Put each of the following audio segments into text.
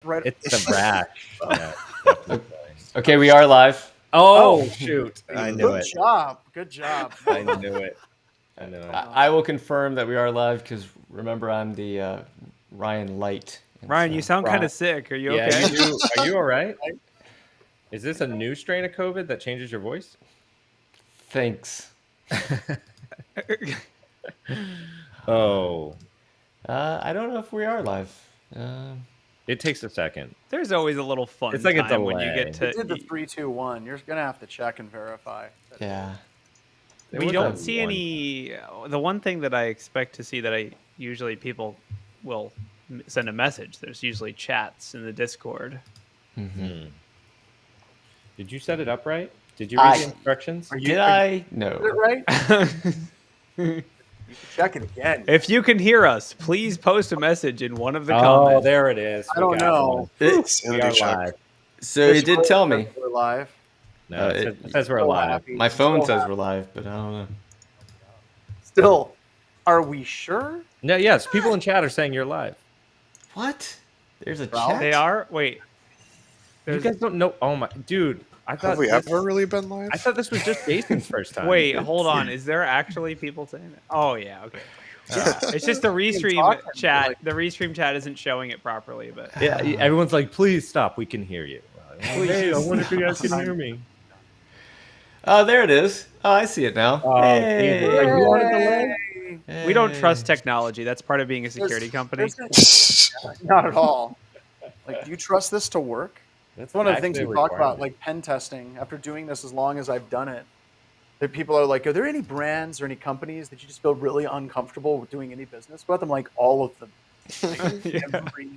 Right. It's a rash. Yeah, Okay, we are live. oh shoot! I knew Good it. job. Good job. I knew it. I knew it. I will confirm that we are live because remember I'm the Ryan Light. And Ryan, so- you sound kind of sick. Are you Yeah, okay? you do. Are you all right? Is this a new strain of COVID that changes your voice? Thanks. Oh, I don't know if we are live. it takes a second. There's always a little fun It's like a time when you delay. get to. You did the 3, 2, 1. You're gonna have to check and verify. Yeah. There we was don't a see one. any. The one thing that I expect to see that I usually people will send a message. There's usually chats in the Discord. Did you set it up right? Did you read the instructions? Did I? Is it No. right? You can check it again. If you can hear us, please post a message in one of the Oh, comments. there it is. I don't know. We Sanity are check. live. So it did tell me. We're live. No, it it says we're So live. happy. My phone So says happy. we're live, but I don't know. Still, are we sure? No, yes, people in chat are saying you're live. What? There's a Ralph? chat? They are. Wait. You guys don't know. Oh my, dude! I thought Have we this, ever really been live? I thought this was just Jason's first time. Wait. Hold on. Is there actually people saying that? Oh yeah. Okay. It's just the restream talking, chat. like- The restream chat isn't showing it properly, but Yeah, everyone's like, please stop. We can hear you. Hey, I wonder if you guys can hear me. Oh, there it is. Oh, I see it now. Hey. Are you on a delay? we don't trust technology. That's part of being a security company. Not at all. Like, do you trust this to work? That's It's one of the things actually we a talk about, requirement. like pen testing. After doing this as long as I've done it, that people are like, are there any brands or any companies that you just feel really uncomfortable with doing any business with? I'm like, all of them. Like, Yeah. every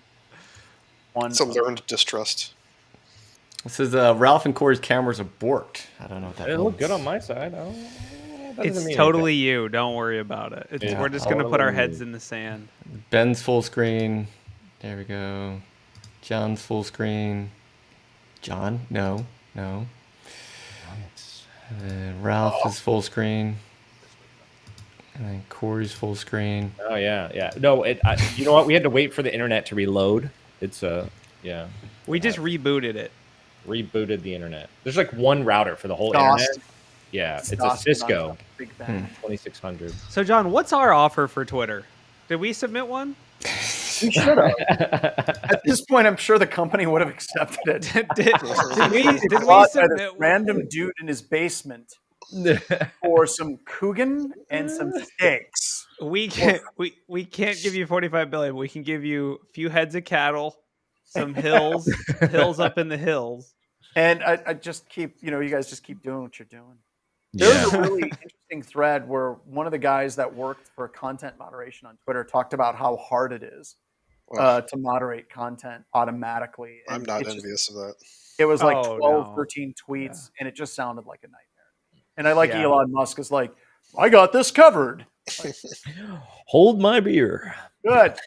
one. It's a of them. learned distrust. This is Ralph and Corey's cameras are borked. I don't know what that It means. looked good on my side. Oh, that doesn't It's mean totally you. Don't worry about it. Yeah, We're just gonna put our heads totally. in the sand. Ben's full screen. There we go. John's full screen. John? No. Ralph is full screen. And then Corey's full screen. Oh yeah. No, you know what? We had to wait for the internet to reload. It's yeah, We just rebooted it. rebooted the internet. There's like one router for the whole DOS. internet. Yeah, it's a DOS Cisco on Big Bang. 2600. So John, what's our offer for Twitter? Did we submit one? We should have. At this point, I'm sure the company would have accepted it. did we Bought by this submit one? random dude in his basement for some Coogan and some steaks. We can't give you 45 billion. We can give you a few heads of cattle, some hills up in the hills. And I just keep, you guys just keep doing what you're doing. There's a really interesting thread where one of the guys that worked for content moderation on Twitter talked about how hard it is to moderate content automatically. And I'm not it's just- envious of that. It was like Oh, 12, no. 13 tweets, Yeah. and it just sounded like a nightmare. And I like Yeah. Elon Musk is like, I got this covered. Hold my beer. Good.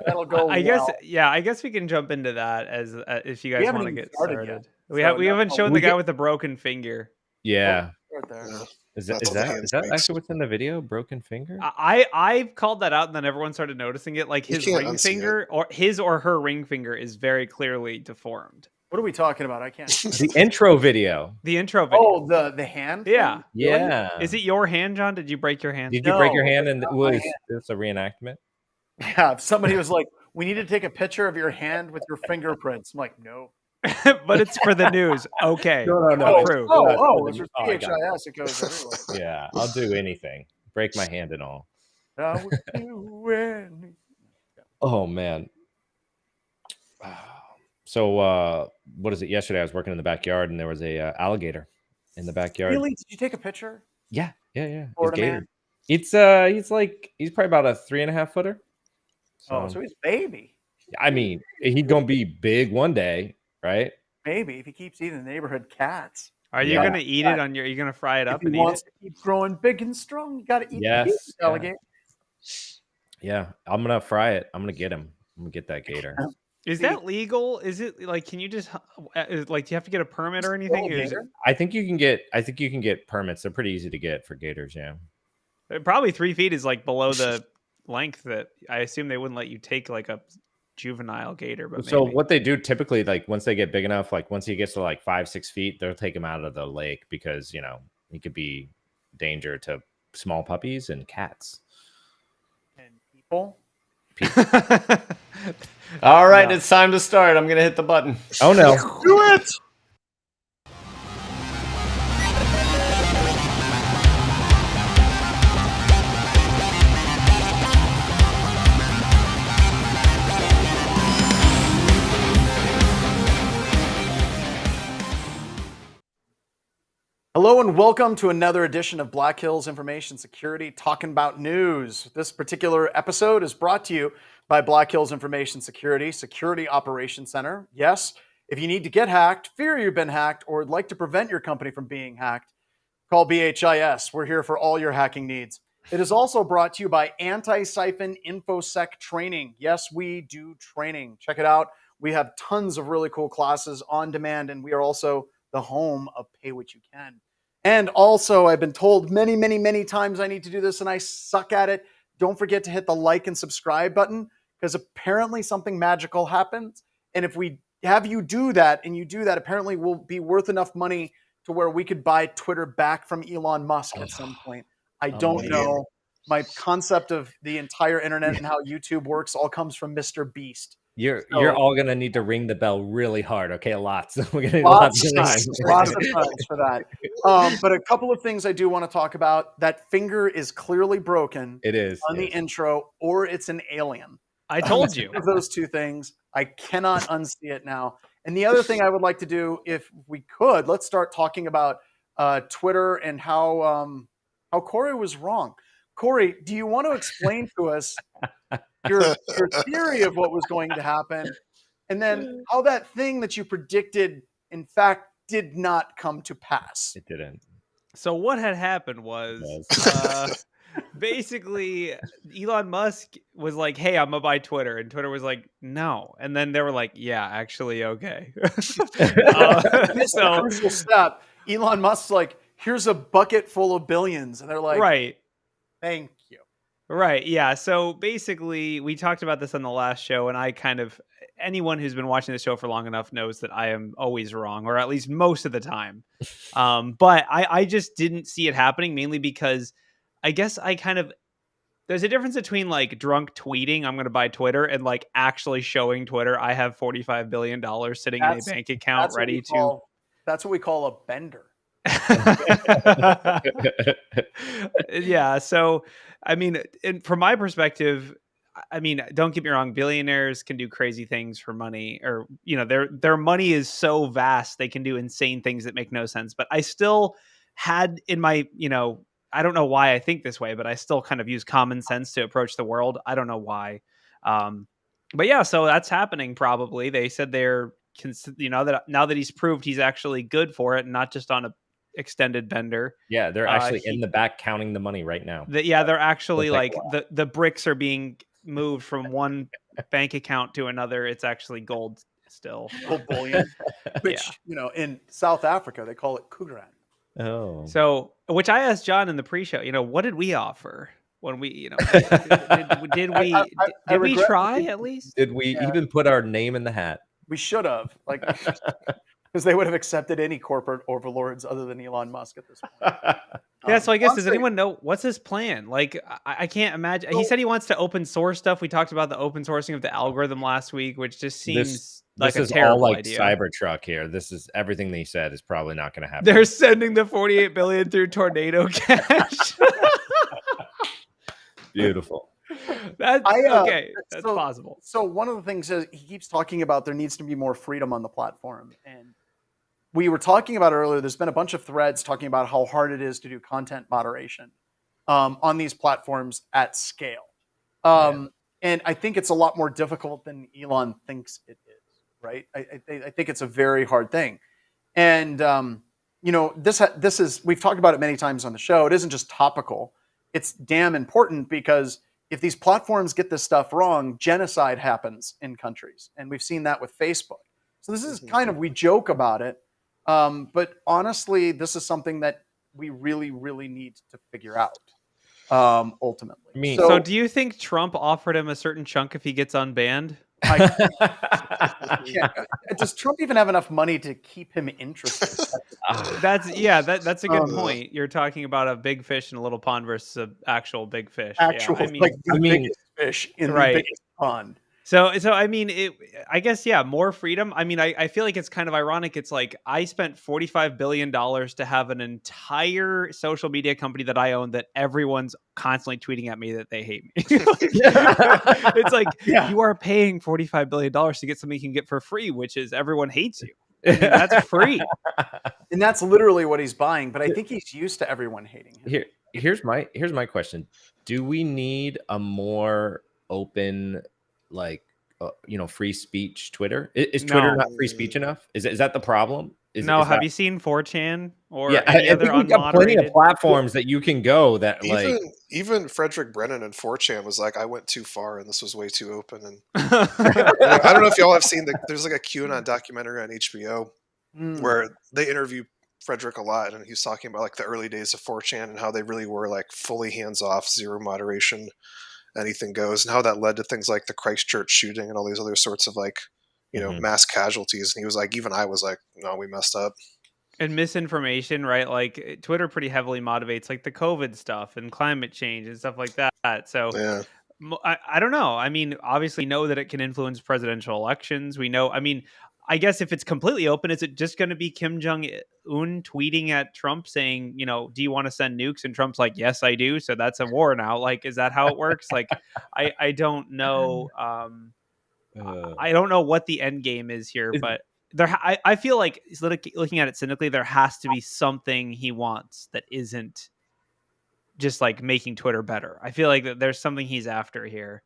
That'll go. I guess well. I guess we can jump into that as if you We guys haven't want to even get started started. yet. We So haven't no, shown we the guy get- with the broken finger. Yeah. Right there. Yeah. Is That's all the hand that speaks. actually what's in the video? Broken finger? I called that out, and then everyone started noticing it. Like You his can't ring unsee finger, or his or her ring finger, is very clearly deformed. What are we talking about? I can't. The intro video. The intro video. Oh, the hand? Yeah. thing? Yeah. Is it your hand, John? Did you break your hand? Did you break your No, hand and not it my was hand. this a reenactment? Yeah. If somebody was like, we need to take a picture of your hand with your fingerprints. I'm like, no. But it's for the news. Okay. No. Approved. It's just Oh, I got BHIS. It goes everywhere. Yeah, I'll do anything. Break my hand and all. I would do anything. Oh man. So what is it? Yesterday I was working in the backyard and there was a alligator in the backyard. Really? Did you take a picture? Yeah. He's Florida gator. man? He's probably about a 3.5 footer. Oh, so he's baby. I mean, he's gonna be big one day, right? Maybe if he keeps eating the neighborhood cats. Are you Yeah. gonna eat it on your? Are you gonna fry it If up he and eat wants it? to keep growing big and strong, you got to eat Yes, the alligator. Yeah, I'm gonna fry it. I'm gonna get him. I'm gonna get that gator. Is that legal? Is it like? Can you just like? Do you have to get a permit or anything? Or is it, I think you can get permits. They're pretty easy to get for gators. Yeah. probably 3 feet is like below the length that I assume they wouldn't let you take like a juvenile gator, but So maybe. what they do typically, like once they get big enough, like once he gets to like 5-6 feet, they'll take him out of the lake because he could be danger to small puppies and cats. And people. All right, No. it's time to start. I'm gonna hit the button. Oh no! Do it. Hello and welcome to another edition of Black Hills Information Security Talking About News. This particular episode is brought to you by Black Hills Information Security Operations Center. Yes, if you need to get hacked, fear you've been hacked, or would like to prevent your company from being hacked, call BHIS. We're here for all your hacking needs. It is also brought to you by Antisyphon Infosec Training. Yes, we do training. Check it out. We have tons of really cool classes on demand, and we are also the home of Pay What You Can. And also, I've been told many, many, many times I need to do this, and I suck at it. Don't forget to hit the like and subscribe button, because apparently something magical happens. And if we have you do that, and you do that, apparently we'll be worth enough money to where we could buy Twitter back from Elon Musk at some point. I don't know. My concept of the entire internet and how YouTube works all comes from Mr. Beast. You're So- all gonna need to ring the bell really hard, okay? Lots. We're gonna need Lots of of times. times for that. But a couple of things I do want to talk about. That finger is clearly broken It is on the intro, or it's an alien. I told you. Of those two things, I cannot unsee it now. And the other thing I would like to do, if we could, let's start talking about Twitter and how Corey was wrong. Corey, do you want to explain to us your theory of what was going to happen, and then how that thing that you predicted, in fact, did not come to pass? It didn't. So what had happened was basically Elon Musk was like, "Hey, I'm gonna buy Twitter," and Twitter was like, "No," and then they were like, "Yeah, actually, okay." So Crucial step. Elon Musk's like, "Here's a bucket full of billions," and they're like, right. "Thank you." Right. Yeah. So basically, we talked about this on the last show, and anyone who's been watching the show for long enough knows that I am always wrong, or at least most of the time. But I just didn't see it happening, mainly because I guess there's a difference between like drunk tweeting, "I'm going to buy Twitter," and like actually showing Twitter, "I have $45 billion sitting in a bank account ready to." That's what we call a bender. Yeah. So, I mean, from my perspective, I mean, don't get me wrong, billionaires can do crazy things for money, or, their money is so vast, they can do insane things that make no sense. But I still had in my, I don't know why I think this way, but I still kind of use common sense to approach the world. I don't know why. But yeah, so that's happening probably. They said that now that he's proved he's actually good for it, and not just on a extended bender. Yeah, they're actually in the back counting the money right now. They're actually like the bricks are being moved from one bank account to another. It's actually gold still. Gold bullion, which, in South Africa, they call it Kugeran. Oh. So, which I asked John in the pre-show, what did we offer when we, did we try at least? Did we even put our name in the hat? We should have, because they would have accepted any corporate overlords other than Elon Musk at this point. Yeah, so I guess, does anyone know what's his plan? Like, I can't imagine. He said he wants to open source stuff. We talked about the open sourcing of the algorithm last week, which just seems like a terrible idea. Cybertruck here. This is everything they said is probably not going to happen. They're sending the 48 billion through Tornado Cash. Beautiful. That's okay. That's possible. So one of the things is he keeps talking about there needs to be more freedom on the platform. And we were talking about earlier, there's been a bunch of threads talking about how hard it is to do content moderation on these platforms at scale. And I think it's a lot more difficult than Elon thinks it is, right? I think it's a very hard thing. And, this is, we've talked about it many times on the show. It isn't just topical. It's damn important, because if these platforms get this stuff wrong, genocide happens in countries. And we've seen that with Facebook. So this is we joke about it. But honestly, this is something that we really, really need to figure out ultimately. So do you think Trump offered him a certain chunk if he gets unbanned? Does Trump even have enough money to keep him interested? That's a good point. You're talking about a big fish in a little pond versus an actual big fish. Actual, I mean, like the biggest fish in the right. biggest pond. So I mean, I guess more freedom. I mean, I feel like it's kind of ironic. It's like I spent $45 billion to have an entire social media company that I own that everyone's constantly tweeting at me that they hate me. It's like you are paying $45 billion to get something you can get for free, which is everyone hates you. I mean, that's free. And that's literally what he's buying. But I think he's used to everyone hating him. Here's my question. Do we need a more open, like, free speech Twitter? Is Twitter not free speech enough? Is that the problem? Have you seen 4chan or any other unmoderated? We've got plenty of platforms that you can go that even Frederick Brennan and 4chan was like, I went too far and this was way too open. And I don't know if y'all have seen there's like a QAnon documentary on HBO where they interview Frederick a lot, and he's talking about like the early days of 4chan and how they really were like fully hands off, zero moderation, anything goes, and how that led to things like the Christchurch shooting and all these other sorts of like, mass casualties. And he was like, even I was like, no, we messed up. And misinformation, right? Like Twitter pretty heavily motivates like the COVID stuff and climate change and stuff like that. So I don't know. I mean, obviously know that it can influence presidential elections. We know, I mean, I guess if it's completely open, is it just going to be Kim Jong-un tweeting at Trump saying, do you want to send nukes? And Trump's like, yes, I do. So that's a war now. Like, is that how it works? Like, I don't know. I don't know what the end game is here, but I feel like looking at it cynically, there has to be something he wants that isn't just like making Twitter better. I feel like that there's something he's after here.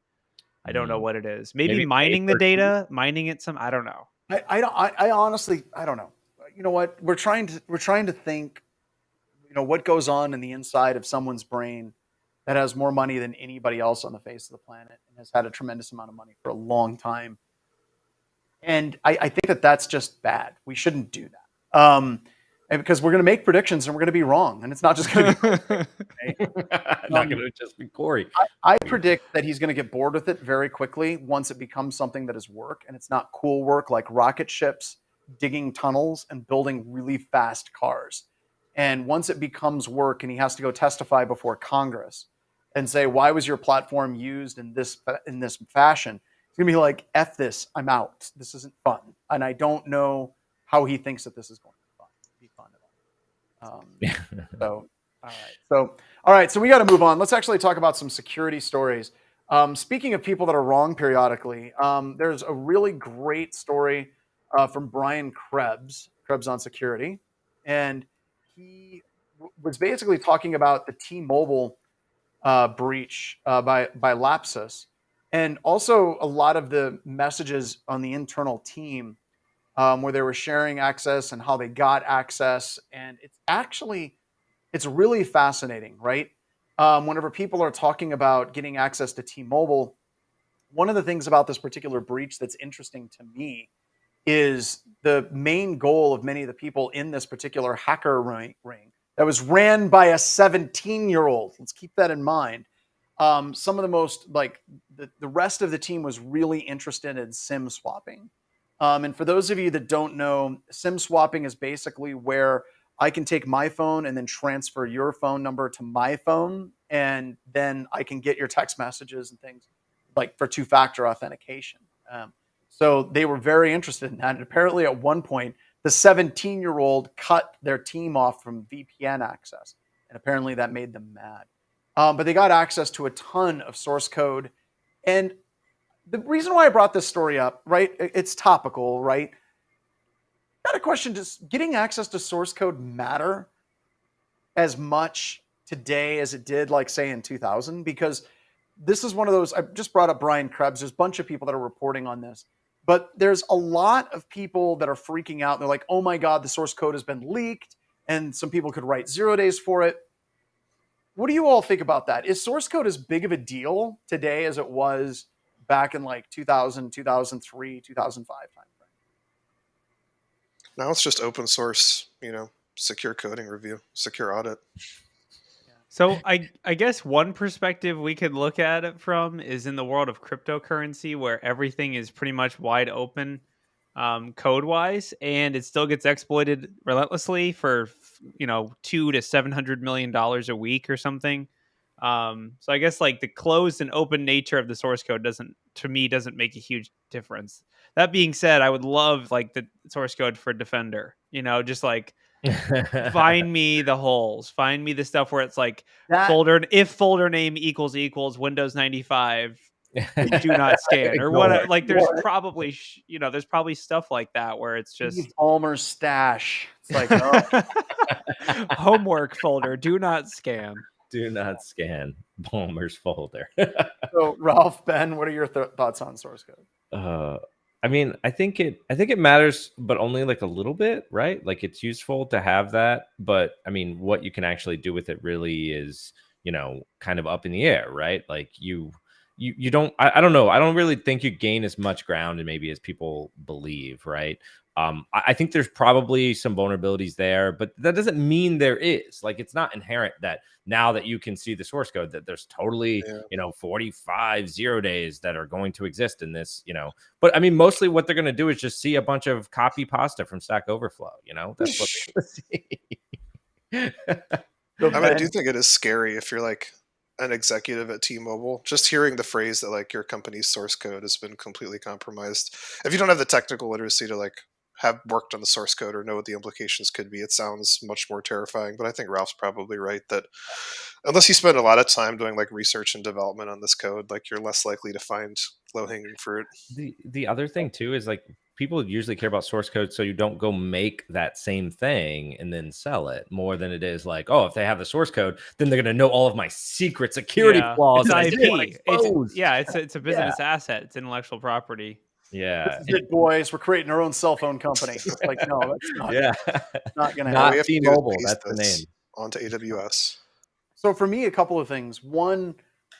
I don't know what it is. Maybe mining the data, mining it some. I don't know. I honestly, I don't know. You know what? We're trying to think, what goes on in the inside of someone's brain that has more money than anybody else on the face of the planet and has had a tremendous amount of money for a long time. And I think that that's just bad. We shouldn't do that. And because we're going to make predictions and we're going to be wrong. And it's not just going to be not going to just be Corey. I predict that he's going to get bored with it very quickly once it becomes something that is work, and it's not cool work like rocket ships, digging tunnels, and building really fast cars. And once it becomes work and he has to go testify before Congress and say, why was your platform used in this fashion? It's going to be like, F this, I'm out. This isn't fun. And I don't know how he thinks that this is going to be fun at all. All right. So we got to move on. Let's actually talk about some security stories. Speaking of people that are wrong periodically, there's a really great story from Brian Krebs on security. And he was basically talking about the T-Mobile breach by Lapsus, and also a lot of the messages on the internal team where they were sharing access and how they got access. And it's really fascinating, right? Whenever people are talking about getting access to T-Mobile, one of the things about this particular breach that's interesting to me is the main goal of many of the people in this particular hacker ring that was ran by a 17-year-old. Let's keep that in mind. Some of the most, like, the rest of the team was really interested in SIM swapping. And for those of you that don't know, SIM swapping is basically where I can take my phone and then transfer your phone number to my phone, and then I can get your text messages and things like for two-factor authentication. So they were very interested in that. And apparently at one point, the 17-year-old cut their team off from VPN access. And apparently that made them mad. But they got access to a ton of source code. And the reason why I brought this story up, right, it's topical, right? Got a question. Does getting access to source code matter as much today as it did, like, say, in 2000? Because this is one of those, I just brought up Brian Krebs. There's a bunch of people that are reporting on this. But there's a lot of people that are freaking out. They're like, oh my God, the source code has been leaked. And some people could write Zerodays for it. What do you all think about that? Is source code as big of a deal today as it was back in like 2000, 2003, 2005 time frame? Now it's just open source, secure coding review, secure audit. So I guess one perspective we could look at it from is in the world of cryptocurrency, where everything is pretty much wide open, code wise, and it still gets exploited relentlessly for $200 to $700 million a week or something. So I guess like the closed and open nature of the source code doesn't make a huge difference. That being said, I would love like the source code for Defender. Just like find me the holes, find me the stuff where it's like That folder name equals Windows 95 do not scan or Ignore. what. Like there's probably there's probably stuff like that where it's just Steve Ballmer's stash. It's like, oh, homework folder, do not scan. Do not scan Balmer's folder. so Ralph, Ben, what are your thoughts on source code? I mean, I think it matters, but only like a little bit, right? Like it's useful to have that, but I mean, what you can actually do with it really is, kind of up in the air, right? Like you don't, I don't know. I don't really think you gain as much ground and maybe as people believe, right? I think there's probably some vulnerabilities there, but that doesn't mean there is. Like it's not inherent that now that you can see the source code that there's totally 45 Zerodays that are going to exist in this, But I mean, mostly what they're going to do is just see a bunch of copy pasta from Stack Overflow. That's what they're going to see. I do think it is scary if you're like an executive at T-Mobile, just hearing the phrase that like your company's source code has been completely compromised. If you don't have the technical literacy to like have worked on the source code or know what the implications could be, it sounds much more terrifying. But I think Ralph's probably right that unless you spend a lot of time doing like research and development on this code, like you're less likely to find low-hanging fruit. The other thing too is like people usually care about source code so you don't go make that same thing and then sell it, more than it is like, oh, if they have the source code, then they're going to know all of my secret security flaws. It's IP. It's a business asset. It's intellectual property. Yeah. This is it, boys. We're creating our own cell phone company. It's like, no, that's not. Yeah. Not going to Not happen. T-Mobile. That's the name. Onto AWS. So for me, a couple of things. One,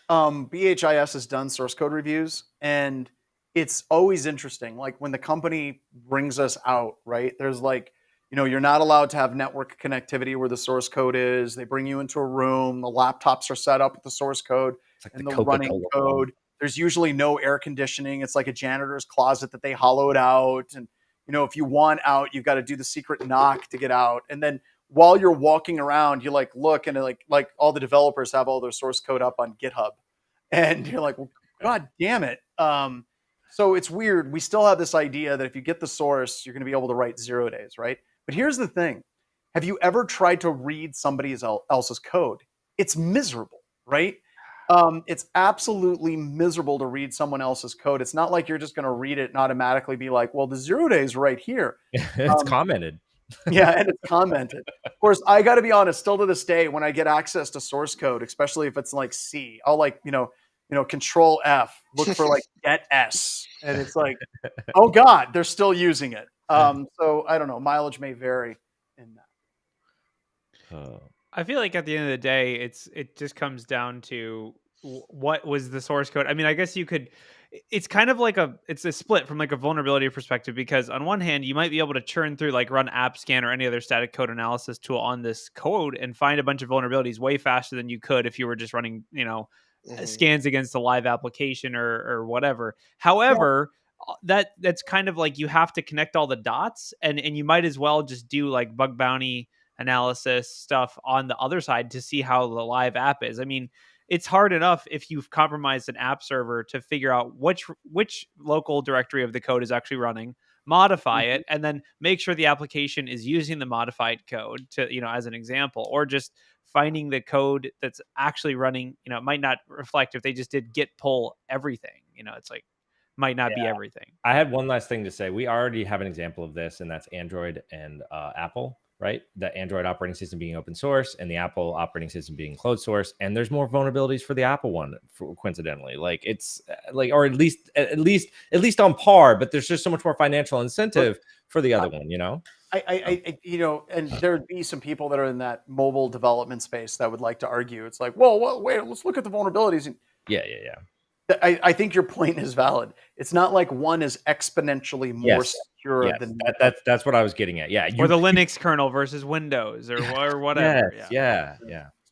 BHIS has done source code reviews, and it's always interesting. Like when the company brings us out, right? There's like, you're not allowed to have network connectivity where the source code is. They bring you into a room. The laptops are set up with the source code and the running code. There's usually no air conditioning. It's like a janitor's closet that they hollowed out. And, if you want out, you've got to do the secret knock to get out. And then while you're walking around, you like look and like all the developers have all their source code up on GitHub. And you're like, well, God damn it. So it's weird. We still have this idea that if you get the source, you're going to be able to write Zerodays, right? But here's the thing. Have you ever tried to read somebody else's code? It's miserable, right? It's absolutely miserable to read someone else's code. It's not like you're just going to read it and automatically be like, well, the Zeroday is right here. It's commented. Yeah, and it's commented. Of course, I got to be honest, still to this day, when I get access to source code, especially if it's like C, I'll like, Control F, look for like get S. And it's like, oh God, they're still using it. So I don't know, mileage may vary in that. I feel like at the end of the day, it just comes down to what was the source code. I mean, I guess you could. It's kind of like it's a split from like a vulnerability perspective, because on one hand, you might be able to churn through like run app scan or any other static code analysis tool on this code and find a bunch of vulnerabilities way faster than you could if you were just running, scans against a live application or whatever. However, that's kind of like you have to connect all the dots, and you might as well just do like bug bounty analysis stuff on the other side to see how the live app is. I mean, it's hard enough if you've compromised an app server to figure out which local directory of the code is actually running, modify it, and then make sure the application is using the modified code to, as an example, or just finding the code that's actually running. It might not reflect if they just did git pull everything. It's like might not be everything. I had one last thing to say. We already have an example of this, and that's Android and Apple. Right? The Android operating system being open source and the Apple operating system being closed source. And there's more vulnerabilities for the Apple one, coincidentally. Like it's like, or at least on par, but there's just so much more financial incentive for the other one, I and there'd be some people that are in that mobile development space that would like to argue. It's like, well, wait, let's look at the vulnerabilities. Yeah. I think your point is valid. It's not like one is exponentially more secure than that's what I was getting at. Yeah, or the Linux kernel versus Windows or whatever. Yeah.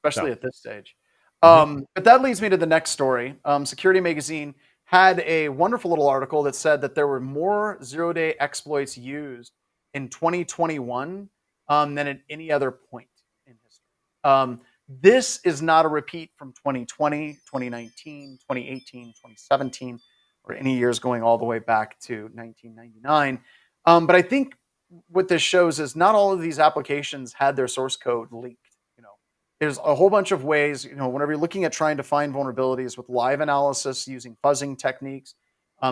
especially So. at this stage. But that leads me to the next story. Security Magazine had a wonderful little article that said that there were more zero-day exploits used in 2021 than at any other point in history. This is not a repeat from 2020, 2019, 2018, 2017, or any years going all the way back to 1999. But I think what this shows is not all of these applications had their source code leaked. There's a whole bunch of ways, whenever you're looking at trying to find vulnerabilities with live analysis using fuzzing techniques,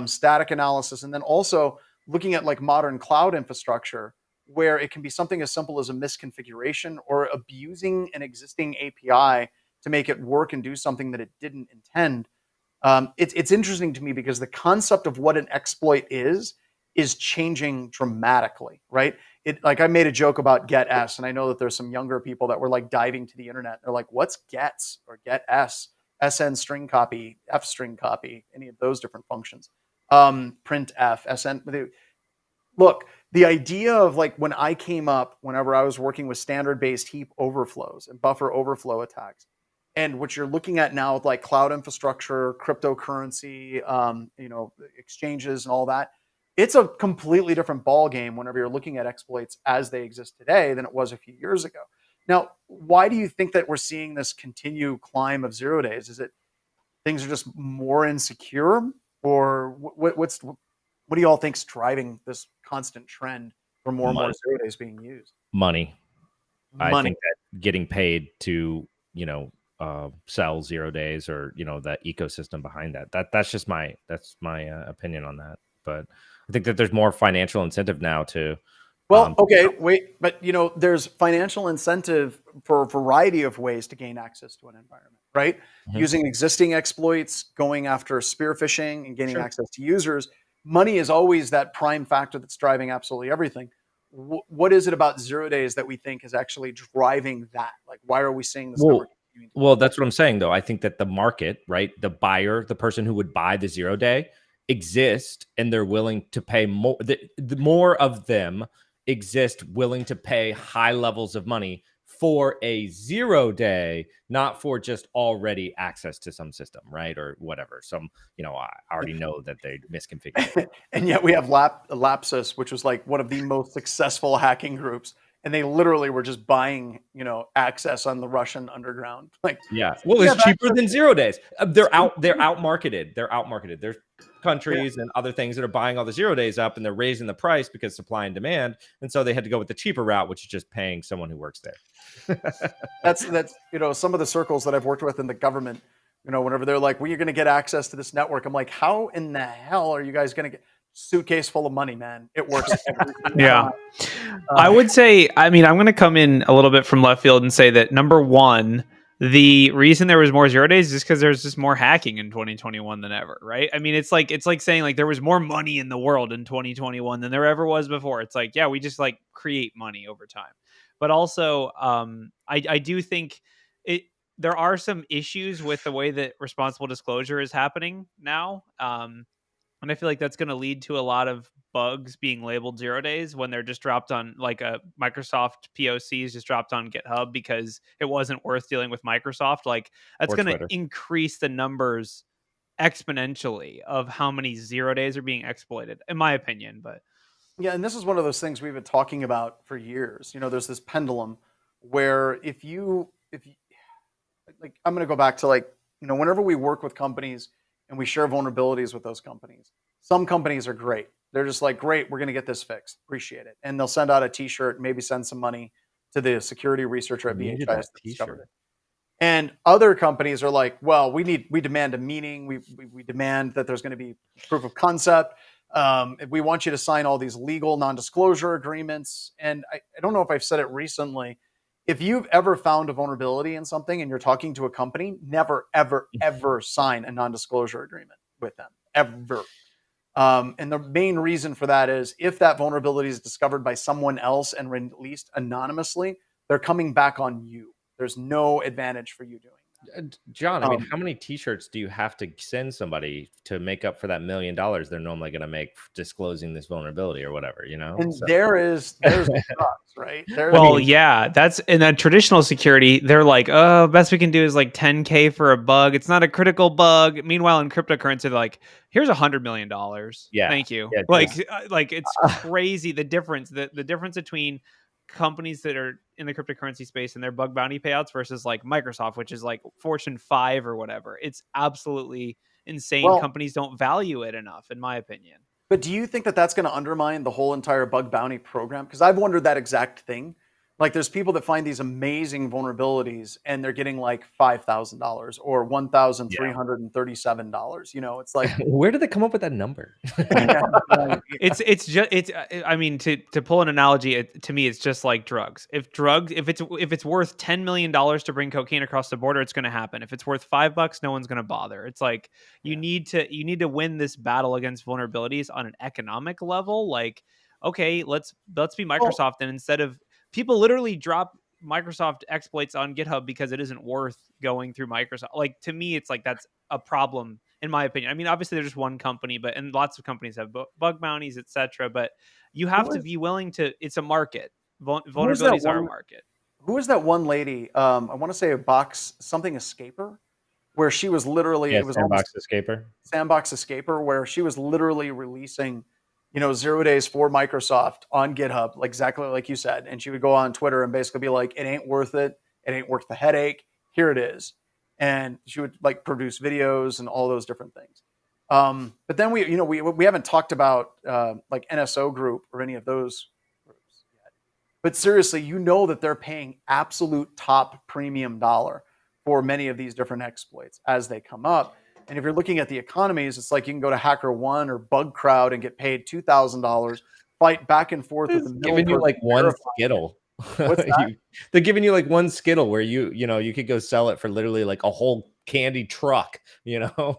static analysis, and then also looking at like modern cloud infrastructure, where it can be something as simple as a misconfiguration or abusing an existing API to make it work and do something that it didn't intend. It's interesting to me because the concept of what an exploit is changing dramatically, right? Like I made a joke about get-s, and I know that there's some younger people that were like diving to the internet. They're like, what's gets or get-s, SN string copy, F string copy, any of those different functions. Printf, SN. Look, the idea of like when I came up, whenever I was working with standard-based heap overflows and buffer overflow attacks, and what you're looking at now with like cloud infrastructure, cryptocurrency, exchanges and all that, it's a completely different ball game whenever you're looking at exploits as they exist today than it was a few years ago. Now, why do you think that we're seeing this continue climb of 0 days? Is it things are just more insecure, or what do you all think's driving this constant trend for more and more 0 days being used? Money. I think that getting paid to, sell 0 days, or, that ecosystem behind that's just my opinion on that. But I think that there's more financial incentive now to. Well, okay, wait, but there's financial incentive for a variety of ways to gain access to an environment, right? Mm-hmm. Using existing exploits, going after spear phishing, and gaining access to users. Money is always that prime factor that's driving absolutely everything. What is it about 0 days that we think is actually driving that? Like, why are we seeing this number? Well, that's what I'm saying, though. I think that the market, right, the buyer, the person who would buy the 0 day, exist, and they're willing to pay more. The more of them exist willing to pay high levels of money for a 0 day, not for just already access to some system, right, or whatever. Some, I already know that they misconfigured. And yet we have Lapsus, which was like one of the most successful hacking groups. And they literally were just buying, access on the Russian underground. Like, yeah, well, it's cheaper than 0 days. They're outmarketed. There's countries and other things that are buying all the 0 days up, and they're raising the price because supply and demand. And so they had to go with the cheaper route, which is just paying someone who works there. That's some of the circles that I've worked with in the government. Whenever they're like, "Well, you're going to get access to this network," I'm like, "How in the hell are you guys going to get?" Suitcase full of money, man. It works every time. I would say, I'm going to come in a little bit from left field and say that number one, the reason there was more 0 days is because there's just more hacking in 2021 than ever, right? I mean, it's like saying like there was more money in the world in 2021 than there ever was before. It's like, yeah, we just like create money over time. But also, I do think there are some issues with the way that responsible disclosure is happening now. And I feel like that's going to lead to a lot of bugs being labeled 0 days when they're just dropped on, like a Microsoft POC is just dropped on GitHub because it wasn't worth dealing with Microsoft. Like that's going to increase the numbers exponentially of how many 0 days are being exploited, in my opinion. But yeah, and this is one of those things we've been talking about for years. There's this pendulum where if you like, I'm going to go back to like, whenever we work with companies and we share vulnerabilities with those companies. Some companies are great. They're just like, great, we're going to get this fixed. Appreciate it. And they'll send out a t-shirt, maybe send some money to the security researcher at BHIS that discovered it. And other companies are like, well, we demand a meeting. We demand that there's going to be proof of concept. We want you to sign all these legal non-disclosure agreements. And I don't know if I've said it recently. If you've ever found a vulnerability in something and you're talking to a company, never, ever, ever sign a non-disclosure agreement with them, ever. And the main reason for that is if that vulnerability is discovered by someone else and released anonymously, they're coming back on you. There's no advantage for you doing John, I mean, Um, how many T-shirts do you have to send somebody to make up for that $1 million they're normally going to make disclosing this vulnerability or whatever? You know, and so there's the crux, right? There's Well, yeah, that's in that traditional security. They're like, oh, best we can do is like 10K for a bug. It's not a critical bug. Meanwhile, in cryptocurrency, they're like, here's $100 million. yeah, Thank you. yeah, Like it's crazy the difference. The difference between companies that are in the cryptocurrency space and their bug bounty payouts versus like Microsoft, which is like Fortune 5 or whatever. It's absolutely insane. well, Companies don't value it enough, in my opinion. but do you think that that's going to undermine the whole entire bug bounty program? Because I've wondered that exact thing. Like, there's people that find these amazing vulnerabilities, and they're getting like $5,000 or $1,337. You know, it's like, where did they come up with that number? It's just I mean, to pull an analogy, to me it's just like drugs. If it's worth $10 million to bring cocaine across the border, it's going to happen. If it's worth $5, no one's going to bother. It's like you need to win this battle against vulnerabilities on an economic level. Like, okay, let's be Microsoft, and instead of people literally drop Microsoft exploits on GitHub because it isn't worth going through Microsoft. Like, to me, it's like that's a problem, in my opinion. I mean, obviously there's just one company, and lots of companies have bug bounties, etc. But you have to be willing to. It's a market. Vulnerabilities are a market. Who is that one lady? I want to say a box something escaper, where she was literally it was Sandbox Escaper. Sandbox Escaper, where she was literally releasing, Zerodays for Microsoft on GitHub, like exactly like you said. And she would go on Twitter and basically be like, it ain't worth it. It ain't worth the headache. Here it is. And she would like produce videos and all those different things. But then we haven't talked about like NSO Group or any of those groups yet. But seriously, that they're paying absolute top premium dollar for many of these different exploits as they come up. And if you're looking at the economies, it's like you can go to HackerOne or Bugcrowd and get paid $2,000, fight back and forth with the middle giving you like one verifying. Skittle. What's that? They're giving you like one Skittle where you could go sell it for literally like a whole candy truck. I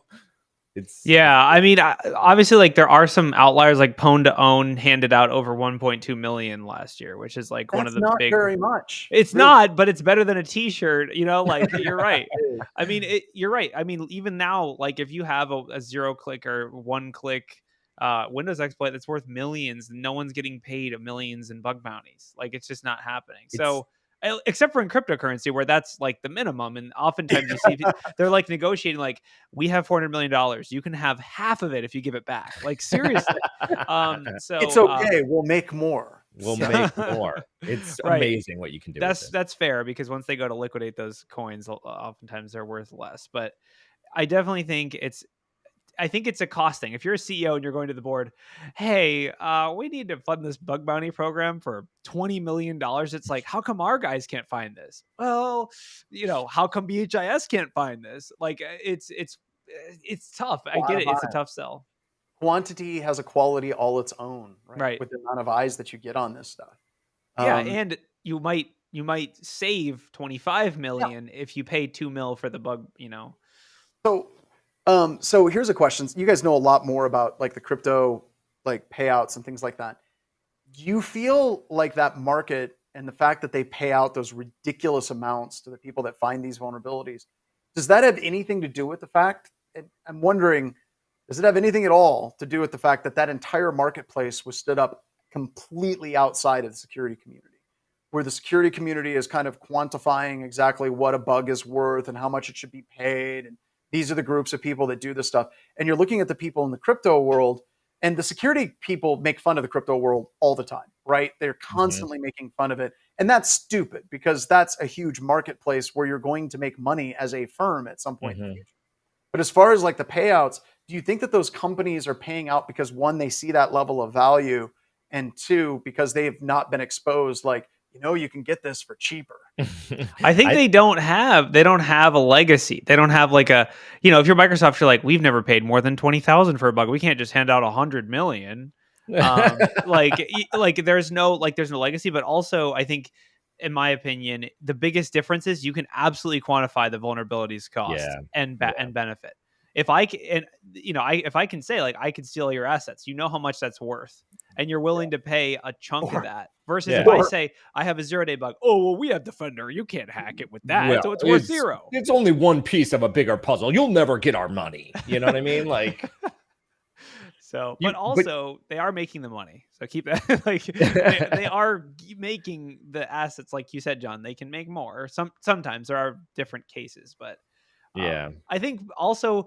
mean, obviously, like there are some outliers, like Pwn to Own handed out over 1.2 million last year, which is like one of the not big. Very much. It's really not, but it's better than a T-shirt. Like you're right. I mean, you're right. I mean, even now, like if you have a zero-click or one-click Windows exploit that's worth millions, no one's getting paid millions in bug bounties. Like it's just not happening. So. Except for in cryptocurrency, where that's like the minimum, and oftentimes you see they're like negotiating, like we have $400 million, you can have half of it if you give it back. Like seriously, so it's okay. We'll make more. We'll make more. It's amazing what you can do. That's fair, because once they go to liquidate those coins, oftentimes they're worth less. But I definitely think it's a cost thing. If you're a CEO and you're going to the board, hey, we need to fund this bug bounty program for $20 million. It's like, how come our guys can't find this? Well, how come BHIS can't find this? Like, it's tough. I get it. It's a tough sell. Quantity has a quality all its own, right? With the amount of eyes that you get on this stuff. Yeah, and you might save 25 million if you pay 2 mil for the bug. So here's a question. You guys know a lot more about like the crypto like payouts and things like that. Do you feel like that market and the fact that they pay out those ridiculous amounts to the people that find these vulnerabilities, does that have anything to do with the fact? I'm wondering, does it have anything at all to do with the fact that that entire marketplace was stood up completely outside of the security community, where the security community is kind of quantifying exactly what a bug is worth and how much it should be paid, and these are the groups of people that do this stuff. And you're looking at the people in the crypto world, and the security people make fun of the crypto world all the time, right? They're constantly making fun of it. And that's stupid, because that's a huge marketplace where you're going to make money as a firm at some point in the future. But as far as like the payouts, do you think that those companies are paying out because, one, they see that level of value, and two, because they've not been exposed, like, you can get this for cheaper? I think they don't have a legacy. They don't have like a, if you're Microsoft, you're like, we've never paid more than 20,000 for a bug. We can't just hand out 100 million. Like there's no legacy. But also, I think, in my opinion, the biggest difference is you can absolutely quantify the vulnerabilities cost and benefit. if I can, and if I can say like I could steal your assets, you know how much that's worth, and you're willing to pay a chunk of that. Versus if I say I have a Zeroday bug, oh well, we have Defender, you can't hack it with that, so it's worth 0. It's only one piece of a bigger puzzle. You'll never get our money. You know what I mean? Like. So, but also they are making the money. So keep that like they are making the assets, like you said, John. They can make more. Sometimes there are different cases, but I think also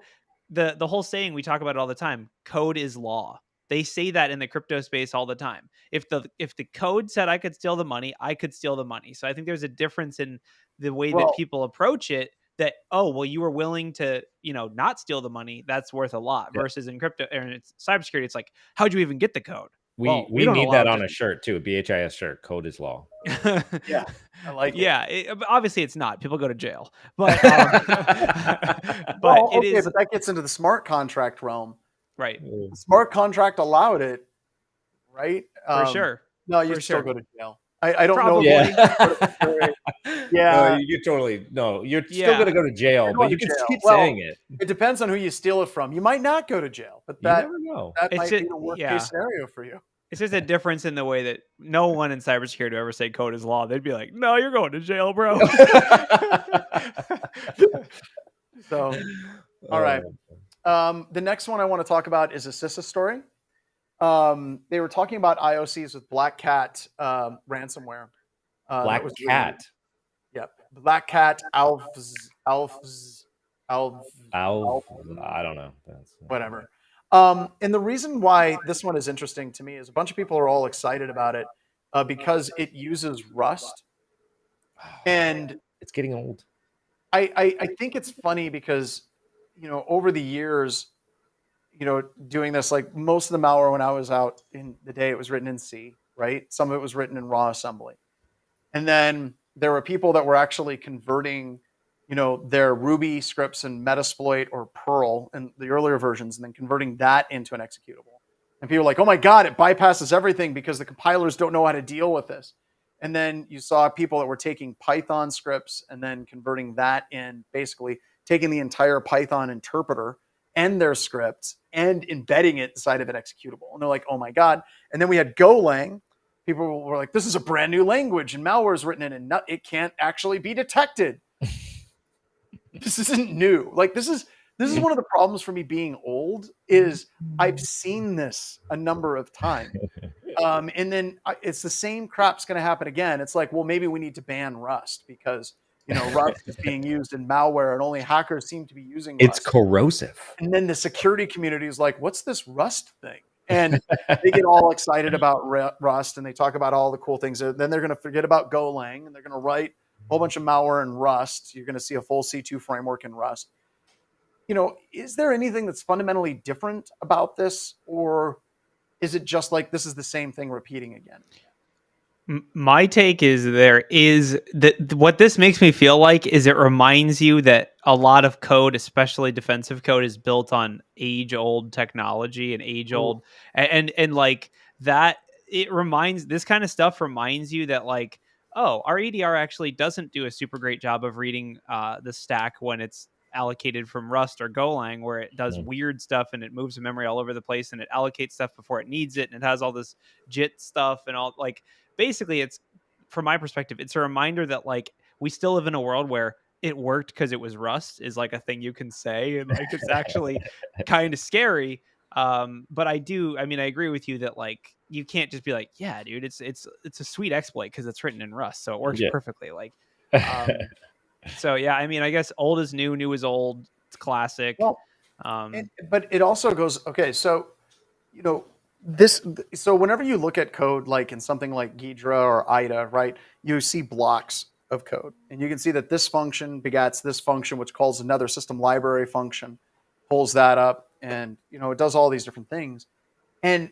the whole saying we talk about it all the time. Code is law. They say that in the crypto space all the time. If the code said I could steal the money, I could steal the money. So I think there's a difference in the way that people approach it. That, oh, well, you were willing to, not steal the money. That's worth a lot. Versus in crypto and it's cybersecurity, it's like, how'd you even get the code? We need that on a shirt too. A BHIS shirt. Code is law. Yeah, I like it. Yeah, obviously it's not. People go to jail, but but that gets into the smart contract realm, right? The smart contract allowed it, right? For sure. No, you still go to jail. I don't know. No, you totally you're still going to go to jail, but you can keep saying it. It depends on who you steal it from. You might not go to jail, but you never know. That might be the worst case scenario for you. It's just a difference in the way that no one in cybersecurity would ever say code is law. They'd be like, no, you're going to jail, bro. So, all right. The next one I want to talk about is a CISA story. They were talking about IOCs with Black Cat ransomware. Black Cat. Yep. Black Cat, Alfs. I don't know. Whatever. And the reason why this one is interesting to me is a bunch of people are all excited about it because it uses Rust. And it's getting old. I think it's funny because, over the years, doing this, like most of the malware when I was out in the day, it was written in C, right? Some of it was written in raw assembly. And then there were people that were actually converting, their Ruby scripts and Metasploit or Perl in the earlier versions, and then converting that into an executable. And people were like, oh my God, it bypasses everything because the compilers don't know how to deal with this. And then you saw people that were taking Python scripts and then converting that in, basically taking the entire Python interpreter and their scripts and embedding it inside of an executable. And they're like, oh my God. And then we had Golang. People were like, this is a brand new language and malware is written in and it can't actually be detected. This isn't new. Like this is one of the problems for me being old is I've seen this a number of times. And then it's the same crap's going to happen again. It's like, well, maybe we need to ban Rust because Rust is being used in malware and only hackers seem to be using Rust. It's corrosive. And then the security community is like, what's this Rust thing? And they get all excited about Rust and they talk about all the cool things. Then they're going to forget about Golang and they're going to write a whole bunch of malware in Rust. You're going to see a full C2 framework in Rust. Is there anything that's fundamentally different about this? Or is it just like this is the same thing repeating again? My take is there is that what this makes me feel like is it reminds you that a lot of code, especially defensive code, is built on age-old technology and age-old and like that. It reminds this kind of stuff reminds you that like, oh, our EDR actually doesn't do a super great job of reading the stack when it's allocated from Rust or Golang, where it does weird stuff and it moves the memory all over the place and it allocates stuff before it needs it and it has all this JIT stuff and all like. Basically, it's from my perspective, it's a reminder that like we still live in a world where it worked because it was Rust is like a thing you can say, and like it's actually kind of scary. But I agree with you that like you can't just be like, yeah, dude, it's a sweet exploit because it's written in Rust, so it works perfectly. Like, so yeah, I guess old is new, new is old. It's classic. Well, but it also goes okay. So so whenever you look at code like in something like Ghidra or IDA, right, you see blocks of code and you can see that this function begats this function, which calls another system library function, pulls that up, and it does all these different things. And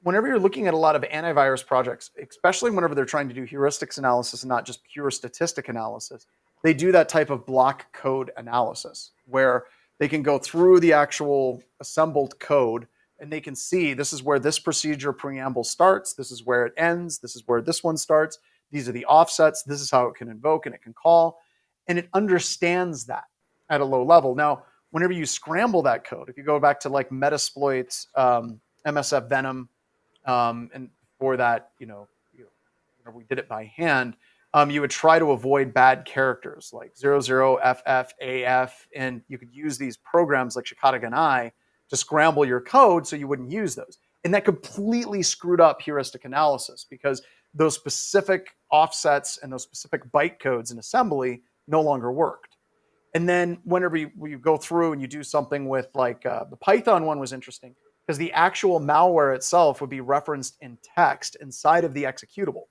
whenever you're looking at a lot of antivirus projects, especially whenever they're trying to do heuristics analysis and not just pure statistic analysis, they do that type of block code analysis where they can go through the actual assembled code and they can see this is where this procedure preamble starts. This is where it ends. This is where this one starts. These are the offsets. This is how it can invoke and it can call. And it understands that at a low level. Now, whenever you scramble that code, if you go back to like Metasploit's MSF Venom, and before that, we did it by hand, you would try to avoid bad characters like 00, FF, AF, and you could use these programs like Shikata Ganai to scramble your code so you wouldn't use those. And that completely screwed up heuristic analysis because those specific offsets and those specific byte codes in assembly no longer worked. And then whenever you go through and you do something with like the Python one was interesting because the actual malware itself would be referenced in text inside of the executable.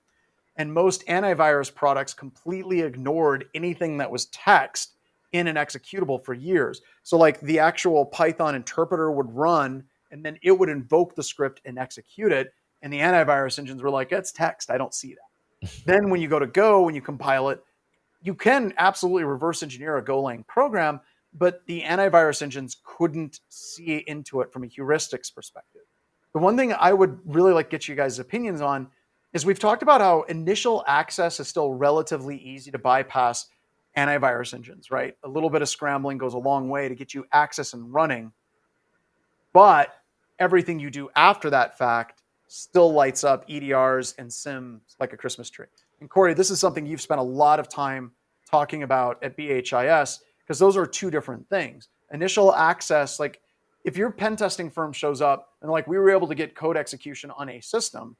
And most antivirus products completely ignored anything that was text in an executable for years. So like the actual Python interpreter would run and then it would invoke the script and execute it. And the antivirus engines were like, it's text. I don't see that. Then when you go to Go, when you compile it, you can absolutely reverse engineer a Golang program, but the antivirus engines couldn't see into it from a heuristics perspective. The one thing I would really like to get you guys' opinions on is we've talked about how initial access is still relatively easy to bypass antivirus engines, right? A little bit of scrambling goes a long way to get you access and running. But everything you do after that fact still lights up EDRs and SIMs like a Christmas tree. And Corey, this is something you've spent a lot of time talking about at BHIS because those are two different things. Initial access, like if your pen testing firm shows up and like we were able to get code execution on a system,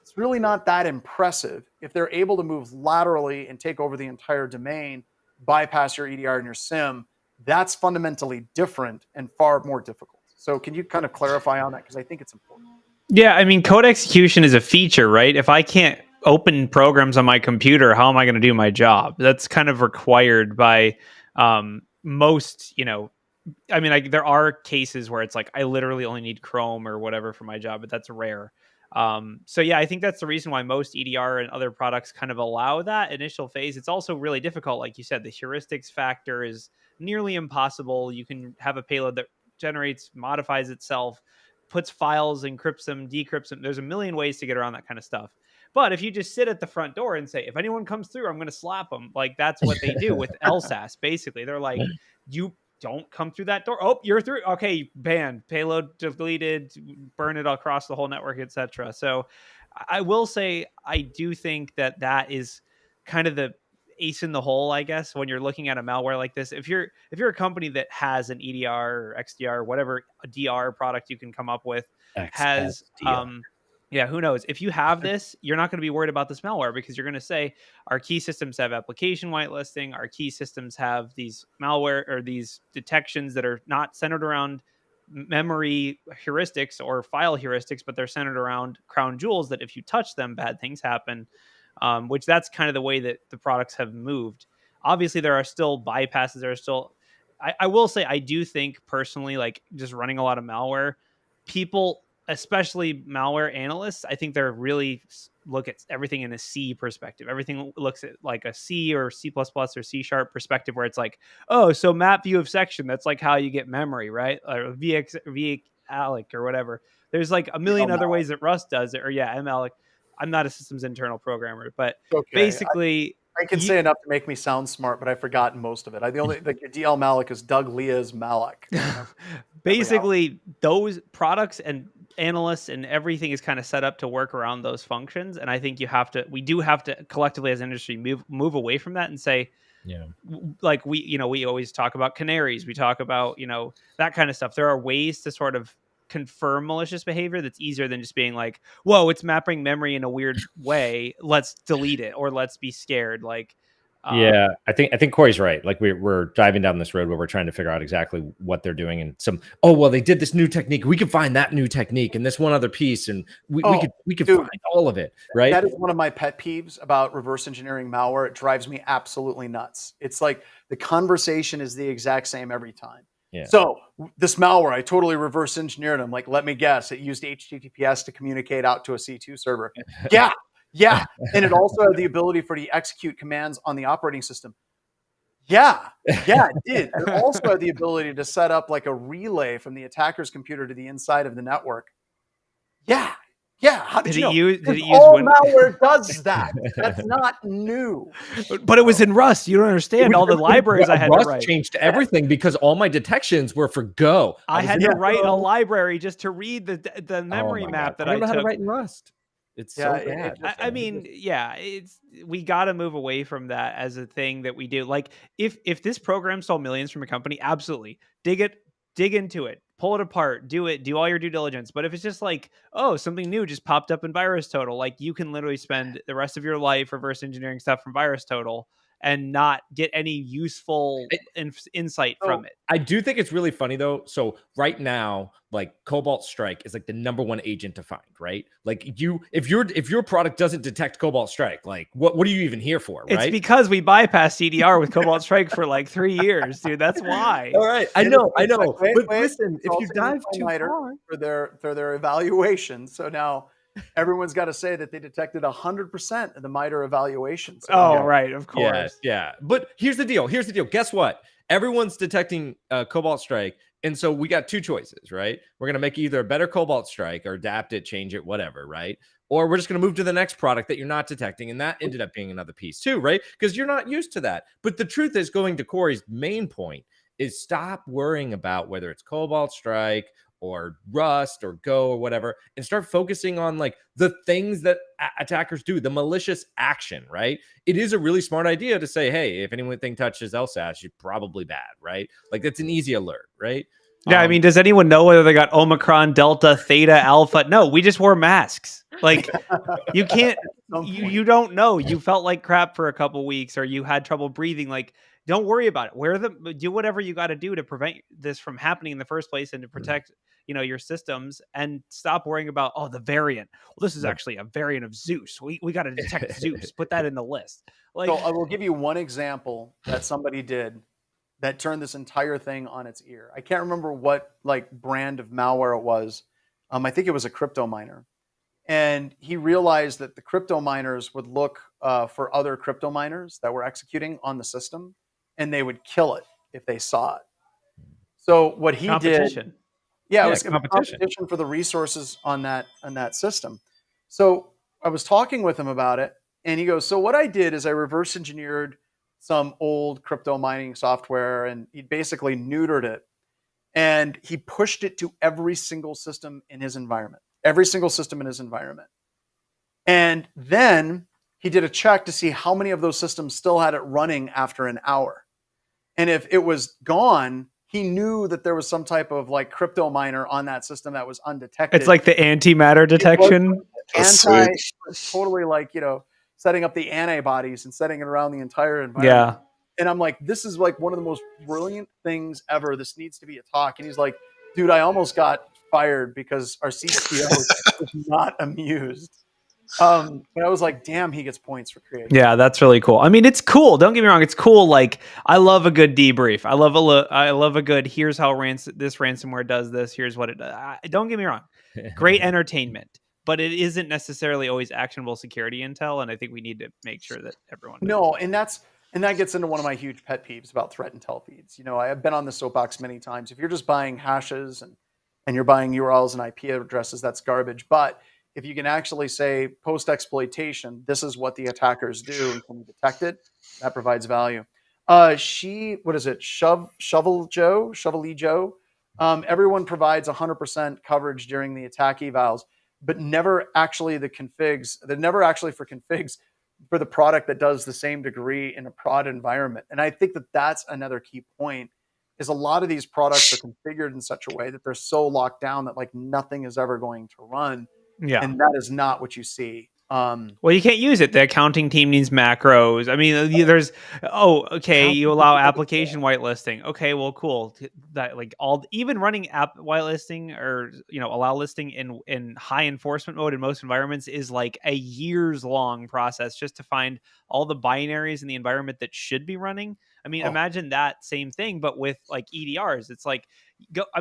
it's really not that impressive if they're able to move laterally and take over the entire domain, bypass your EDR and your SIM. That's fundamentally different and far more difficult. So can you kind of clarify on that? Because I think it's important. Yeah, I mean, code execution is a feature, right? If I can't open programs on my computer, how am I going to do my job? That's kind of required by most, I mean, there are cases where it's like, I literally only need Chrome or whatever for my job, but that's rare. So yeah, I think that's the reason why most EDR and other products kind of allow that initial phase. It's also really difficult. Like you said, the heuristics factor is nearly impossible. You can have a payload that generates, modifies itself, puts files, encrypts them, decrypts them. There's a million ways to get around that kind of stuff. But if you just sit at the front door and say, if anyone comes through, I'm going to slap them. Like that's what they do with LSAS. Basically, they're like, you don't come through that door. Oh, you're through. Okay, banned, payload deleted, burn it across the whole network, etc. So I will say, I do think that is kind of the ace in the hole, I guess, when you're looking at a malware like this. If you're a company that has an EDR or XDR, whatever a DR product you can come up with, has yeah, who knows? If you have this, you're not going to be worried about this malware because you're going to say our key systems have application whitelisting. Our key systems have these malware or these detections that are not centered around memory heuristics or file heuristics, but they're centered around crown jewels that if you touch them, bad things happen, which that's kind of the way that the products have moved. Obviously, there are still bypasses. There are still, I will say, I do think personally, like just running a lot of malware, people, especially malware analysts, I think they're really look at everything in a C perspective. Everything looks at like a C or C++ or C# perspective where it's like, oh, so map view of section. That's like how you get memory, right? Or VALIC or whatever. There's like a million other ways that Rust does it. Or yeah, MALIC. I'm not a systems internal programmer, but basically... I can say enough to make me sound smart, but I've forgotten most of it. The only like your DL Malik is Doug Leah's Malik. Basically, those products and analysts and everything is kind of set up to work around those functions. And I think we do have to collectively as an industry move away from that and say, yeah, like we always talk about canaries. We talk about, that kind of stuff. There are ways to sort of confirm malicious behavior that's easier than just being like, whoa, it's mapping memory in a weird way, let's delete it or let's be scared. Like yeah, I think Corey's right. Like we're driving down this road where we're trying to figure out exactly what they're doing and they did this new technique, we could find that new technique and this one other piece and we could find all of it, right? That is one of my pet peeves about reverse engineering malware. It drives me absolutely nuts. It's like the conversation is the exact same every time. Yeah. So this malware, I totally reverse engineered them. Like, let me guess, it used HTTPS to communicate out to a C2 server. Yeah. And it also had the ability for it to execute commands on the operating system. Yeah, it did. It also had the ability to set up like a relay from the attacker's computer to the inside of the network. Yeah, Yeah, how did you know? Did it Because use all Win- malware does that. That's not new. But it was in Rust. You don't understand all the libraries I had to Rust write. changed everything because all my detections were for Go. I was had in to write a Go. library just to read the Oh memory my map God. that I don't know how to took. write in Rust. It's Yeah, so bad. I mean, yeah, we got to move away from that as a thing that we do. Like, if this program stole millions from a company, absolutely dig into it, pull it apart, do all your due diligence. But if it's just like, oh, something new just popped up in VirusTotal, like you can literally spend the rest of your life reverse engineering stuff from VirusTotal and not get any useful insight from it. I do think it's really funny though. So right now, like Cobalt Strike is like the #1 agent to find, right? Like if your product doesn't detect Cobalt Strike, like what are you even here for, right? It's because we bypassed CDR with Cobalt Strike for like 3 years, dude. That's why. All right, I know. Wait, But listen, it's if you also dive used too by MITRE far, for their evaluation. So now everyone's got to say that they detected 100% of the MITRE evaluation. So Oh, right, of yeah, course. yeah. But here's the deal. Guess what? Everyone's detecting Cobalt Strike, and so we got two choices, right? We're gonna make either a better Cobalt Strike or adapt it, change it, whatever, right? Or we're just gonna move to the next product that you're not detecting, and that ended up being another piece too, right? Because you're not used to that. But the truth is, going to Corey's main point is stop worrying about whether it's Cobalt Strike or Rust or Go or whatever, and start focusing on like the things that attackers do, the malicious action, right? It is a really smart idea to say, hey, if anything touches LSAS, you're probably bad, right? Like that's an easy alert, right? Yeah, I mean, does anyone know whether they got Omicron, Delta, Theta, Alpha? No, we just wore masks. Like, you can't, you don't know. You felt like crap for a couple weeks, or you had trouble breathing. Like, don't worry about it. Do whatever you got to do to prevent this from happening in the first place and to protect, your systems, and stop worrying about, oh, the variant. Well, this is actually a variant of Zeus. We got to detect Zeus. Put that in the list. Like, so I will give you one example that somebody did that turned this entire thing on its ear. I can't remember what like brand of malware it was. I think it was a crypto miner. And he realized that the crypto miners would look for other crypto miners that were executing on the system, and they would kill it if they saw it. So what he did, it was competition for the resources on that system. So I was talking with him about it, and he goes, "So what I did is I reverse engineered some old crypto mining software, and he basically neutered it, and he pushed it to every single system in his environment." And then he did a check to see how many of those systems still had it running after an hour. And if it was gone, he knew that there was some type of like crypto miner on that system that was undetected. it's like the antimatter detection. Totally like, setting up the antibodies and setting it around the entire environment. Yeah. And I'm like, this is like one of the most brilliant things ever. This needs to be a talk. And he's like, dude, I almost got fired because our CTO was not amused. But I was like, damn, he gets points for creating. Yeah, that's really cool. I mean, it's cool. Don't get me wrong. It's cool. Like, I love a good debrief. I love a good, here's how this ransomware does this. Here's what it does. Don't get me wrong. Great entertainment, but it isn't necessarily always actionable security intel. And I think we need to make sure that everyone knows. No, and that gets into one of my huge pet peeves about threat intel feeds. I have been on the soapbox many times. If you're just buying hashes and you're buying URLs and IP addresses, that's garbage. But if you can actually say post-exploitation, this is what the attackers do, and can we detect it, that provides value. Shovel Joe. Everyone provides 100% coverage during the attack evals, but never actually the configs. They're never actually for configs for the product that does the same degree in a prod environment. And I think that that's another key point, is a lot of these products are configured in such a way that they're so locked down that like nothing is ever going to run. Yeah. And that is not what you see. Well, you can't use it. The accounting team needs macros. I mean, you allow application whitelisting. Okay, well, cool. That like even running app whitelisting or allow listing in high enforcement mode in most environments is like a years long process just to find all the binaries in the environment that should be running. I mean, imagine that same thing, but with like EDRs. It's like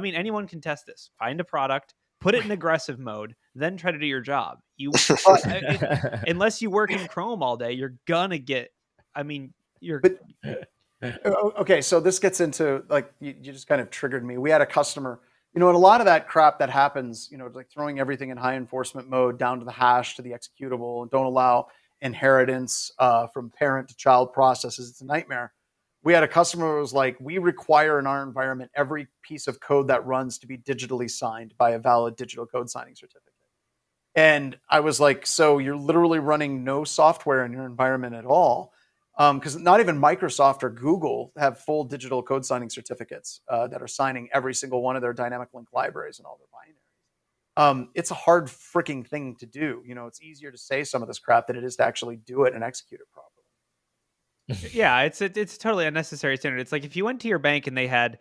anyone can test this. Find a product, put it in aggressive mode, then try to do your job. Unless you work in Chrome all day, you're gonna get. Okay, so this gets into like you just kind of triggered me. We had a customer And a lot of that crap that happens, like throwing everything in high enforcement mode down to the hash to the executable, and don't allow inheritance from parent to child processes. It's a nightmare. We had a customer who was like, we require in our environment every piece of code that runs to be digitally signed by a valid digital code signing certificate. And I was like, so you're literally running no software in your environment at all. Because not even Microsoft or Google have full digital code signing certificates that are signing every single one of their dynamic link libraries and all their binaries. It's a hard freaking thing to do. It's easier to say some of this crap than it is to actually do it and execute it properly. Yeah, it's totally unnecessary standard. It's like if you went to your bank and they had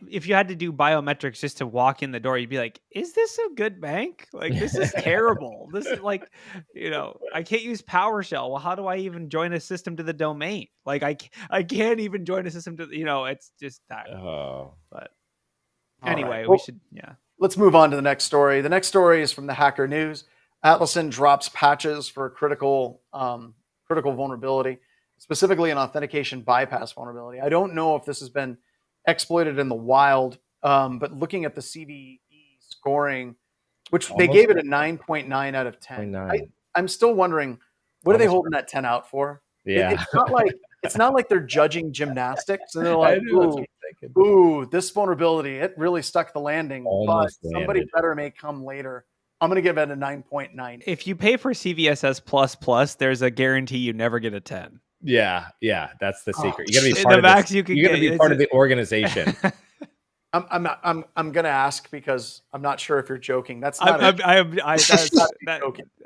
if you had to do biometrics just to walk in the door, you'd be like, is this a good bank? Like, this is terrible. This is like, I can't use PowerShell. Well, how do I even join a system to the domain? Like, I can't even join a system to, it's just that. Oh. But All anyway, right. we should, Let's move on to the next story. The next story is from the Hacker News. Atlassian drops patches for a critical vulnerability, specifically an authentication bypass vulnerability. I don't know if this has been exploited in the wild, but looking at the CVE scoring, which they gave it a 9.9 out of 10. I'm still wondering, what are they holding that 10 out for? Yeah. It's not like they're judging gymnastics and they're like, ooh, this vulnerability, it really stuck the landing, but somebody better may come later. I'm going to give it a 9.9. If you pay for CVSS++, there's a guarantee you never get a 10. Yeah, that's the secret. You got to be part of max this. you can You got to be part of the organization. I'm going to ask because I'm not sure if you're joking. That's not joking,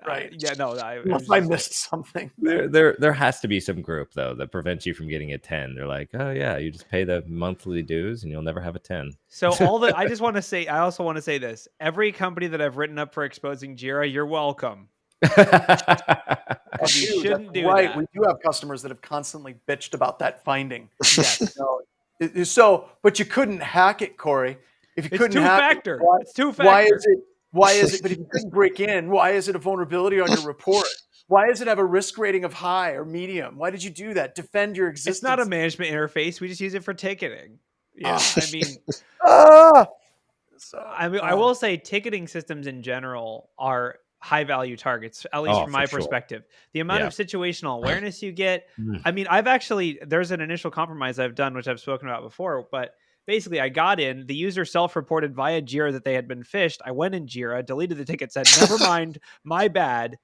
right? Yeah, no, I missed something. There has to be some group though that prevents you from getting a 10. They're like, oh yeah, you just pay the monthly dues and you'll never have a 10. So I just want to say, I also want to say this: every company that I've written up for exposing Jira, you're welcome. You shouldn't do right. that. We do have customers that have constantly bitched about that finding. Yes. But you couldn't hack it, Corey. If you couldn't hack it, it's two-factor. Why is it? But if you couldn't break in, why is it a vulnerability on your report? Why does it have a risk rating of high or medium? Why did you do that? Defend your existence. It's not a management interface. We just use it for ticketing. Yeah, I will say ticketing systems in general are high value targets, at least from my perspective. The amount of situational awareness you get. I mean, there's an initial compromise I've done, which I've spoken about before, but basically I got in, the user self-reported via Jira that they had been phished. I went in Jira, deleted the ticket, said, never mind, my bad,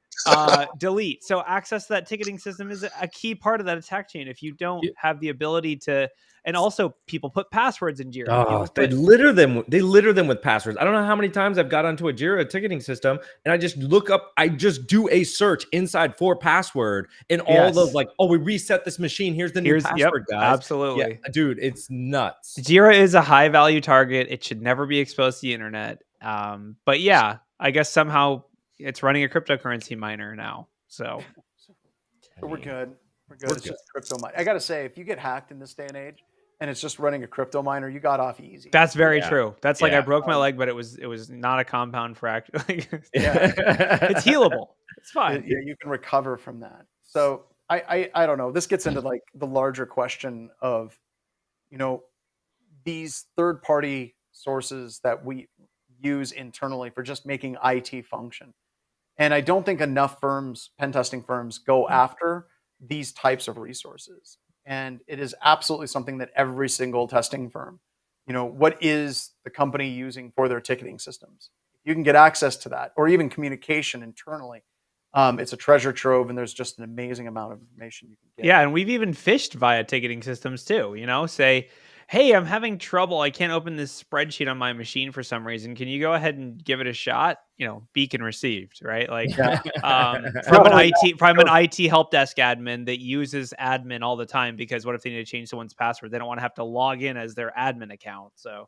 delete. So access to that ticketing system is a key part of that attack chain. If you don't have the ability to, and also people put passwords in Jira. They litter them. They litter them with passwords. I don't know how many times I've got onto a Jira ticketing system and I just do a search inside for password and all the we reset this machine. Here's the new password, guys. Absolutely. Yeah, dude, it's nuts. Jira is a high value target. It should never be exposed to the internet. But yeah, I guess somehow it's running a cryptocurrency miner now. So we're good. It's just crypto mine. I got to say, if you get hacked in this day and age, and it's just running a crypto miner, you got off easy. That's very true. That's like I broke my leg, but it was not a compound fracture. It's healable. It's fine. You can recover from that. So I don't know. This gets into like the larger question of, these third-party sources that we use internally for just making IT function. And I don't think enough pen testing firms go after these types of resources. And it is absolutely something that every single testing firm, what is the company using for their ticketing systems? You can get access to that, or even communication internally. It's a treasure trove, and there's just an amazing amount of information you can get. Yeah, and we've even fished via ticketing systems too. Say, hey, I'm having trouble. I can't open this spreadsheet on my machine for some reason. Can you go ahead and give it a shot? Beacon received, right? Like from an IT help desk admin that uses admin all the time, because what if they need to change someone's password? They don't want to have to log in as their admin account. So,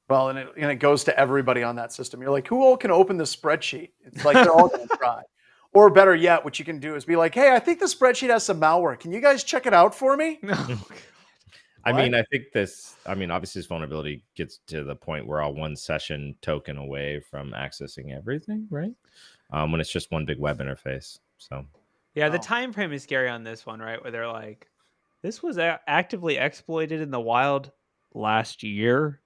well, and it goes to everybody on that system. You're like, who all can open this spreadsheet? It's like they're all going to try. Or better yet, what you can do is be like, hey, I think the spreadsheet has some malware. Can you guys check it out for me? obviously this vulnerability gets to the point where all one session token away from accessing everything, right? When it's just one big web interface. So yeah, the time frame is scary on this one, right? Where they're like, this was actively exploited in the wild last year.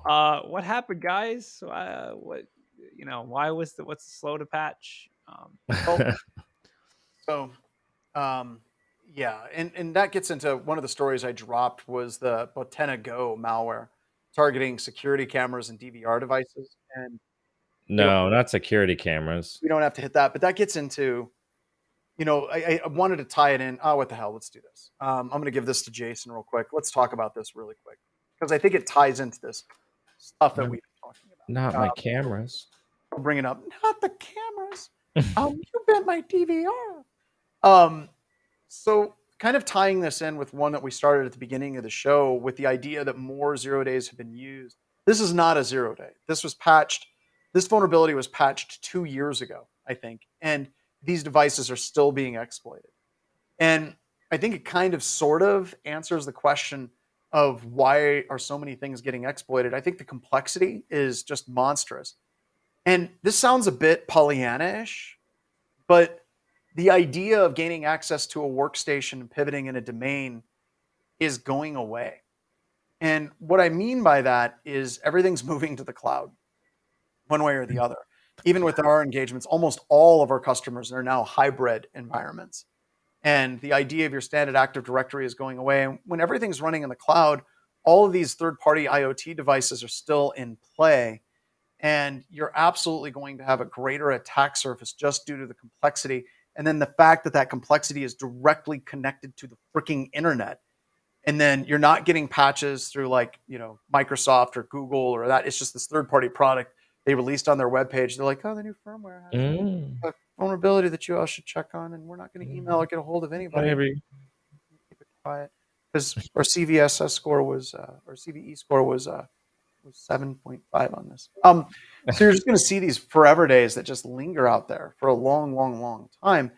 What happened, guys? What's the slow to patch? So, yeah, and that gets into one of the stories I dropped was the Botana Go malware targeting security cameras and DVR devices. And No, not security cameras. we don't have to hit that, but that gets into, I wanted to tie it in. Oh, what the hell? Let's do this. I'm going to give this to Jason real quick. Let's talk about this really quick because I think it ties into this stuff that we've been talking about. Not my cameras. I'll bring it up. Not the cameras. You bet my DVR. So kind of tying this in with one that we started at the beginning of the show with the idea that more 0 days have been used. This is not a 0 day. This vulnerability was patched 2 years ago, I think. And these devices are still being exploited. And I think it kind of sort of answers the question of why are so many things getting exploited. I think the complexity is just monstrous. And this sounds a bit Pollyanna-ish, but the idea of gaining access to a workstation and pivoting in a domain is going away. And what I mean by that is everything's moving to the cloud, one way or the other. Even with our engagements, almost all of our customers are now hybrid environments. And the idea of your standard Active Directory is going away. And when everything's running in the cloud, all of these third-party IoT devices are still in play. And you're absolutely going to have a greater attack surface just due to the complexity. And then the fact that that complexity is directly connected to the freaking internet. And then you're not getting patches through Microsoft or Google or that. It's just this third-party product they released on their webpage. They're like, oh, the new firmware has a vulnerability that you all should check on, and we're not going to email or get a hold of anybody. Maybe. Keep it quiet. Because our CVSS score was, our CVE score was 7.5 on this. So you're just going to see these forever days that just linger out there for a long, long, long time.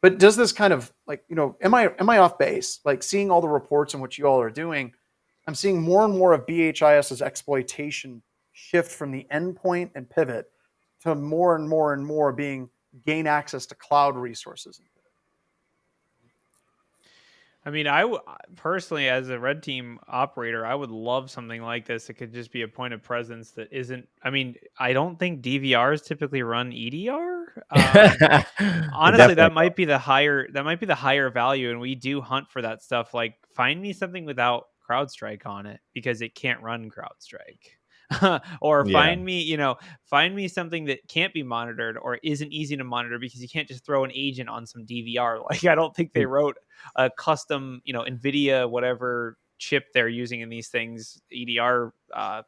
But does this kind of am I off base? Like seeing all the reports and what you all are doing, I'm seeing more and more of BHIS's exploitation shift from the endpoint and pivot to more and more and more being gain access to cloud resources. I mean, personally, as a red team operator, I would love something like this. It could just be a point of presence that isn't. I mean, I don't think DVRs typically run EDR. Honestly, that might be the higher value, and we do hunt for that stuff. Like, find me something without CrowdStrike on it because it can't run CrowdStrike. Or find me something that can't be monitored or isn't easy to monitor because you can't just throw an agent on some DVR. Like, I don't think they wrote a custom, NVIDIA, whatever chip they're using in these things, EDR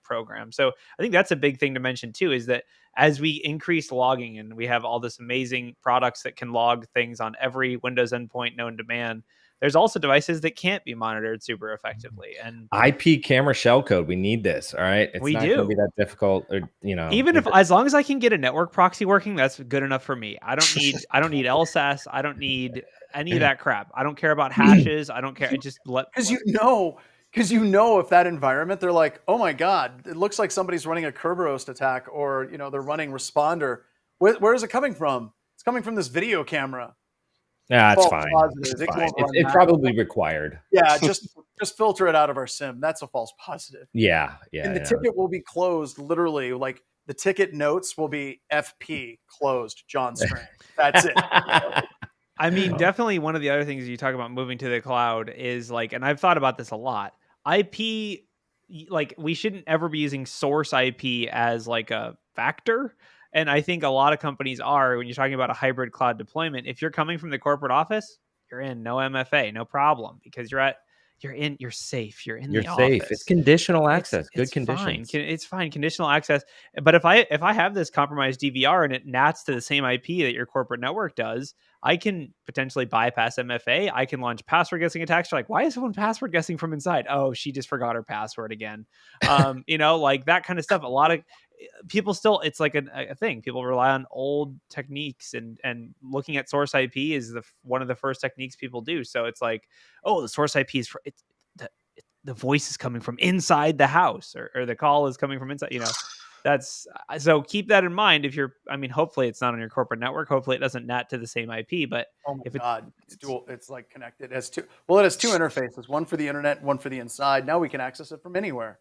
program. So I think that's a big thing to mention too, is that as we increase logging and we have all this amazing products that can log things on every Windows endpoint known to man, there's also devices that can't be monitored super effectively. And IP camera shellcode, we need this. All right, it's not going to be that difficult, or even as long as I can get a network proxy working, that's good enough for me. I don't need LSAS. I don't need any of that crap. I don't care about hashes. I don't care. I just because if that environment, they're like, oh my god, it looks like somebody's running a Kerberos attack, or they're running Responder. Where is it coming from? It's coming from this video camera. Yeah, it's fine. It's probably required. Yeah, just filter it out of our SIM. That's a false positive. Yeah. And the ticket will be closed. Literally, like the ticket notes will be FP closed. John Strang. That's it. I mean, definitely one of the other things you talk about moving to the cloud is and I've thought about this a lot. IP, we shouldn't ever be using source IP as a factor. And I think a lot of companies are, when you're talking about a hybrid cloud deployment, if you're coming from the corporate office, you're in, no MFA, no problem, because you're safe. You're in the office. It's conditional access. Good conditions. Fine. It's fine. Conditional access. But if I have this compromised DVR and it NATs to the same IP that your corporate network does, I can potentially bypass MFA. I can launch password guessing attacks. You're like, why is someone password guessing from inside? Oh, she just forgot her password again. That kind of stuff. A lot of people still, it's like a thing. People rely on old techniques, and looking at source IP is one of the first techniques people do. So it's like, oh, the source IP is the voice is coming from inside the house, or the call is coming from inside. That's so keep that in mind if you're, I mean, hopefully it's not on your corporate network. Hopefully it doesn't NAT to the same IP, but Oh my if God, it's dual. It's like connected. It has two. Well, it has two interfaces. One for the internet, one for the inside. Now we can access it from anywhere.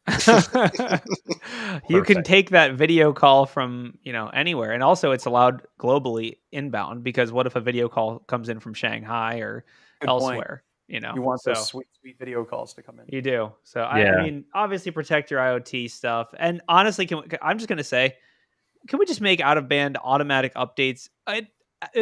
you can Perfect. take that video call from, anywhere. And also it's allowed globally inbound, because what if a video call comes in from Shanghai or Good point. elsewhere, You want so those sweet, sweet video calls to come in. you do. So I Yeah. mean, obviously protect your IoT stuff. And honestly, I'm just going to say, can we just make out of band automatic updates? It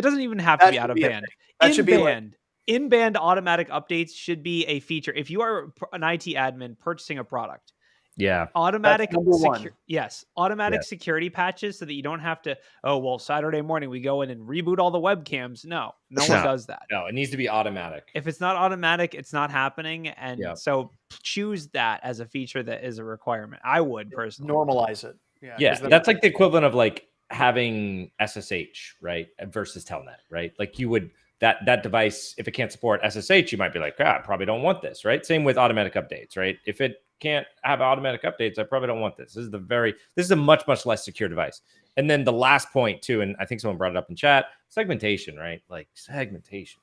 doesn't even have to That be should out of be a band. thing. That should be like In band automatic updates should be a feature. If you are an IT admin purchasing a product, Yeah. automatic number one. automatic Yes. security patches, so that you don't have to, oh well, Saturday morning we go in and reboot all the webcams. No one No. does that. No, it needs to be automatic. If it's not automatic, it's not happening. And Yep. so choose that as a feature that is a requirement. I would personally. Normalize it. Yeah. Yeah, 'cause then- that's like the equivalent of like having SSH, right, versus Telnet, right? Like you would that device, if it can't support SSH, you might be like, I probably don't want this, right? Same with automatic updates, right? If it can't have automatic updates, I probably don't want this. This is a much, much less secure device. And then the last point too, and I think someone brought it up in chat, segmentation, right? Like segmentation.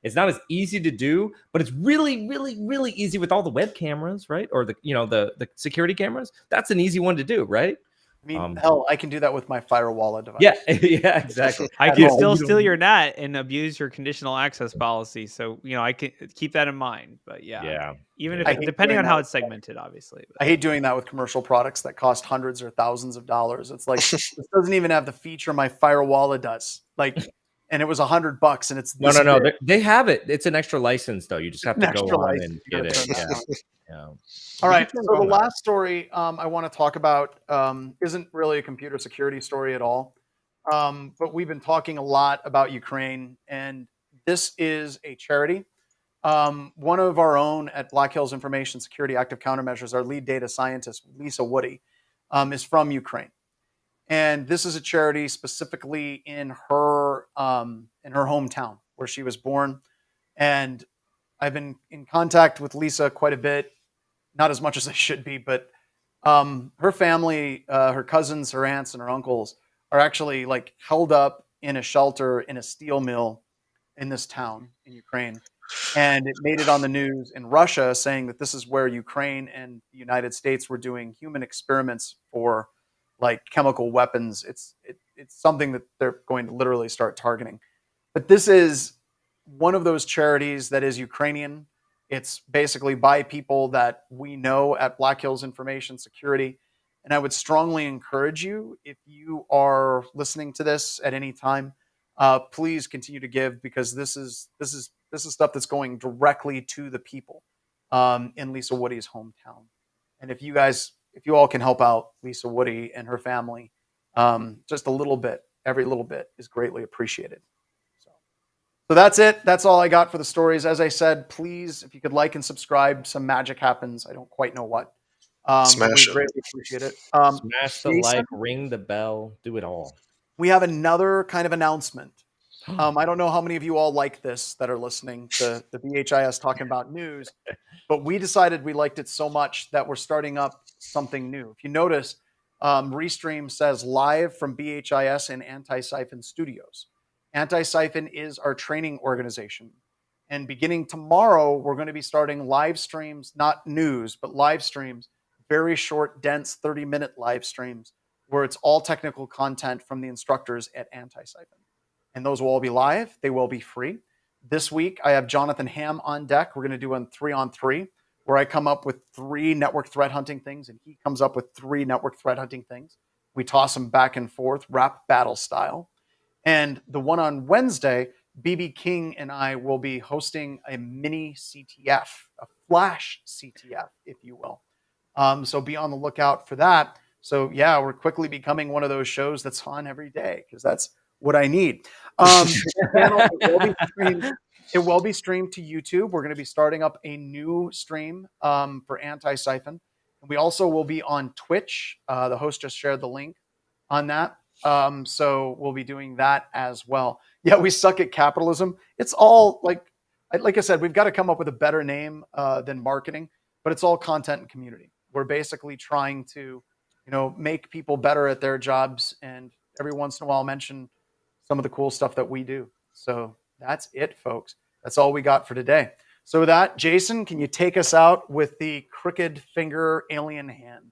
It's not as easy to do, but it's really, really, really easy with all the web cameras, right? Or the security cameras. That's an easy one to do, right? I mean, hell, I can do that with my firewall device. Yeah, yeah, exactly. I At can home. still steal your NAT and abuse your conditional access policy. So, I can keep that in mind. But Yeah. even I if hate depending doing on how that. it's segmented, obviously. I hate doing that with commercial products that cost hundreds or thousands of dollars. It's like this doesn't even have the feature my firewall does. Like, and it was $100, and it's No. this big. They have it. It's an extra license though. You just have to An go extra on license. and You get gotta it. turn that Yeah. on. Yeah. All right. You can So turn the it on, last story I want to talk about isn't really a computer security story at all. But we've been talking a lot about Ukraine, and this is a charity. One of our own at Black Hills Information Security Active Countermeasures, our lead data scientist, Lisa Woody, is from Ukraine. And this is a charity specifically in her hometown where she was born. And I've been in contact with Lisa quite a bit, not as much as I should be, but her family, her cousins, her aunts, and her uncles are actually like held up in a shelter in a steel mill in this town in Ukraine. And it made it on the news in Russia, saying that this is where Ukraine and the United States were doing human experiments for like chemical weapons. It's something that they're going to literally start targeting. But this is one of those charities that is Ukrainian. It's basically by people that we know at Black Hills Information Security. And I would strongly encourage you, if you are listening to this at any time, please continue to give, because this is stuff that's going directly to the people in Lisa Woody's hometown. And if you all can help out Lisa Woody and her family, just a little bit, every little bit is greatly appreciated. So that's it. That's all I got for the stories. As I said, please, if you could like and subscribe, some magic happens. I don't quite know what. Smash we it. greatly appreciate it. Smash the Jason? like, ring the bell, do it all. We have another kind of announcement. I don't know how many of you all like this that are listening to the BHIS talking about news, but we decided we liked it so much that we're starting up something new. If you notice, Restream says live from BHIS and Antisyphon Studios. Antisyphon is our training organization. And beginning tomorrow, we're going to be starting live streams, not news, but live streams, very short, dense, 30-minute live streams, where it's all technical content from the instructors at Antisyphon. And those will all be live. They will be free. This week, I have Jonathan Ham on deck. We're going to do a 3-on-3, where I come up with 3 network threat hunting things, and he comes up with 3 network threat hunting things. We toss them back and forth, rap battle style. And the one on Wednesday, BB King and I will be hosting a mini CTF, a flash CTF, if you will. So be on the lookout for that. So yeah, we're quickly becoming one of those shows that's on every day, because that's what I need. It will be streamed to YouTube. We're going to be starting up a new stream for Antisyphon. And we also will be on Twitch. The host just shared the link on that. So we'll be doing that as well. Yeah, we suck at capitalism. It's all like I said, we've got to come up with a better name than marketing, but it's all content and community. We're basically trying to make people better at their jobs, and every once in a while mention some of the cool stuff that we do. So that's it, folks. That's all we got for today. So with that, Jason, can you take us out with the crooked finger alien hand?